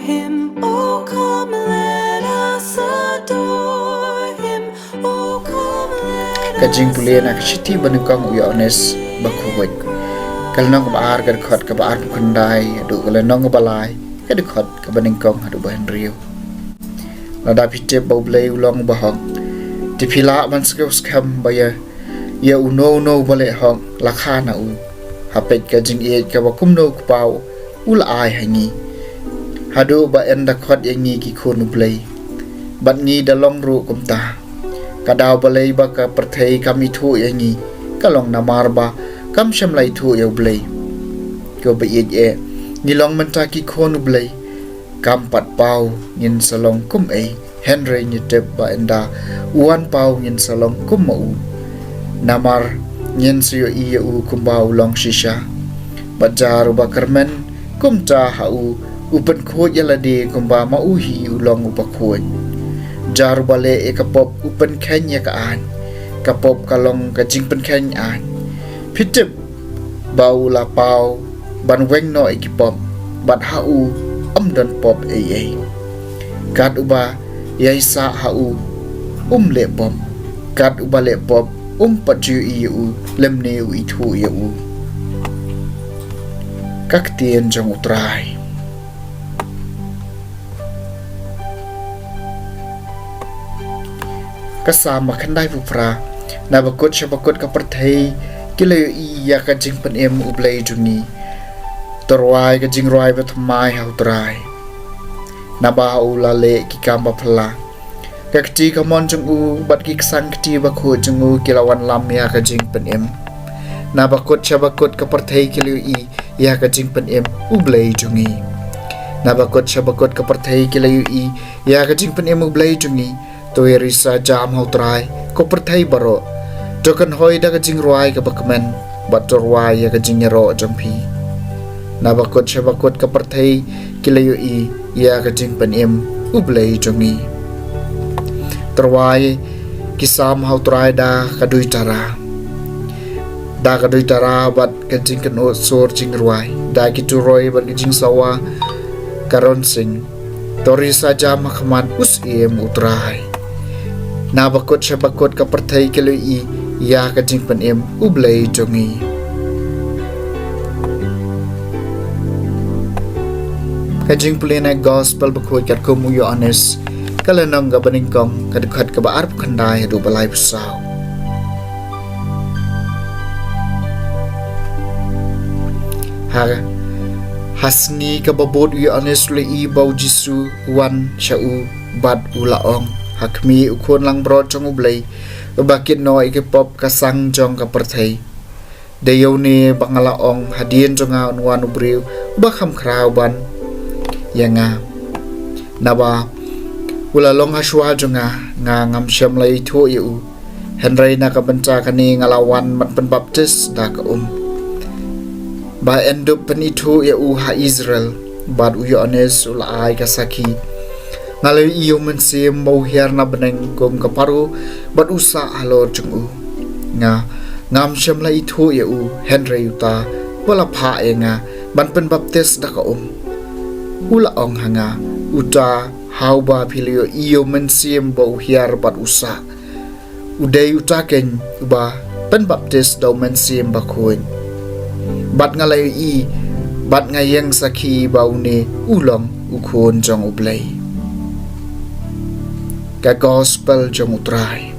him. Oh, come, let us adore him. Oh, come, let Ka us Jingpule na kashiti Kyllalyngkong uya ones bakuwek. Kalanong baar ka dekhot ka baar bukandai adu kalanong balai ka dekhot ka Kyllalyngkong adu bahan riu. Nada pite bau blai ulong bahok. Tipila man skam baya ya uno bale hok lakha na u. Hapet ka jing ka bakum no kupau ula ai hangi. Hadu ba enda khot yangi ki khonu blai. Bat ngi dalong ru kumta. Kadau balai ba ka perthei kami thu yangi kalong namar ba kam shamlai thu yau blai. Ko ba ye ni long man ta ki khonu blai. Kam pat pau ngin salong kum ei Henry ni tep ba enda uan pau ngin salong kum mau. Namar ngin siyo iya u kumbau long shisha. Bajar ba karmen kum ta hau upen khot yalade kumba mau hi ulong upakhot. Jar bale e kapop upen khanya ka an. Kapop kalong ka jingpen khany an. Pitip bau la pau ban weng no e kipop bat hau dan pop ai. Kat uba yai sa hau le pop. Kat uba le pop paju iu lemne u itu iu. Kak tien jang utrai. Kasama kandai pupra na bakut syabakut ka perthei kilayo iya ka jingpen em ublai jungi. Terwai ka jingroi batamai hau terai. Naba ula le ki kamba pala. Kakti ka mon jung u bat ki sang kti bakhu jung u kilawan lam ya ka jingpen em. Nabakut syabakut ka perthei kilayo i ya ka jingpen em ublai jungi. Nabakut syabakut ka perthei kilayo i ya ka jingpen em ublai jungi. Toi risa jam hau terai ko perthei baro. Jokan hoi da ka jingroi ka bakmen bat terwai ya ka jingyaro jampi. Nabakut syabakut ka perthei kilayo i ya ka jingpen em ublai jungi. Terwai kisam hau terai da kadui tara. Da kadui tara bat ka jingken o sor jingroi. Da kitu roi bat ka jing sawa karon sing. Tori saja makhaman us em utrai. Nabakut syabakut ka perthei kilayo i ya ka jingpen em ublai jungi. Kajing pulina gospel bakoi kat kumu yo honest kalanong ga Kyllalyngkong kadukhat ka baar khandai adu balai pusau. Hasni ka babot yo honest le i bau jisu wan shau bad ulaong hakmi ukon lang bro jong ublai bakit no ikipop kasang jong ka perthei. Dayaw ni bangalaong hadien jonga unwan ubriu bakham krau ban yang naba ula long haswa jonga nga ngam syam lai thu yu Henry na ka banca kani ngalawan mat pen baptis da ka ba endup pen itu yu ha Israel bad uyo ones ula ai ka saki ngalai iyo mensim mau hiar na beneng gom ka paru bad usa halor jung nga ngam syam lai thu yu Henry uta wala pha nga ban pen baptis da ka ula ong hanga uta hauba pilio iyo mensim bau hiar bat usa udai uta ken uba pen baptis dau mensim bakun bat ngalai i bat ngayeng saki bau ne ulong ukon jong ublai ka gospel jong utrai.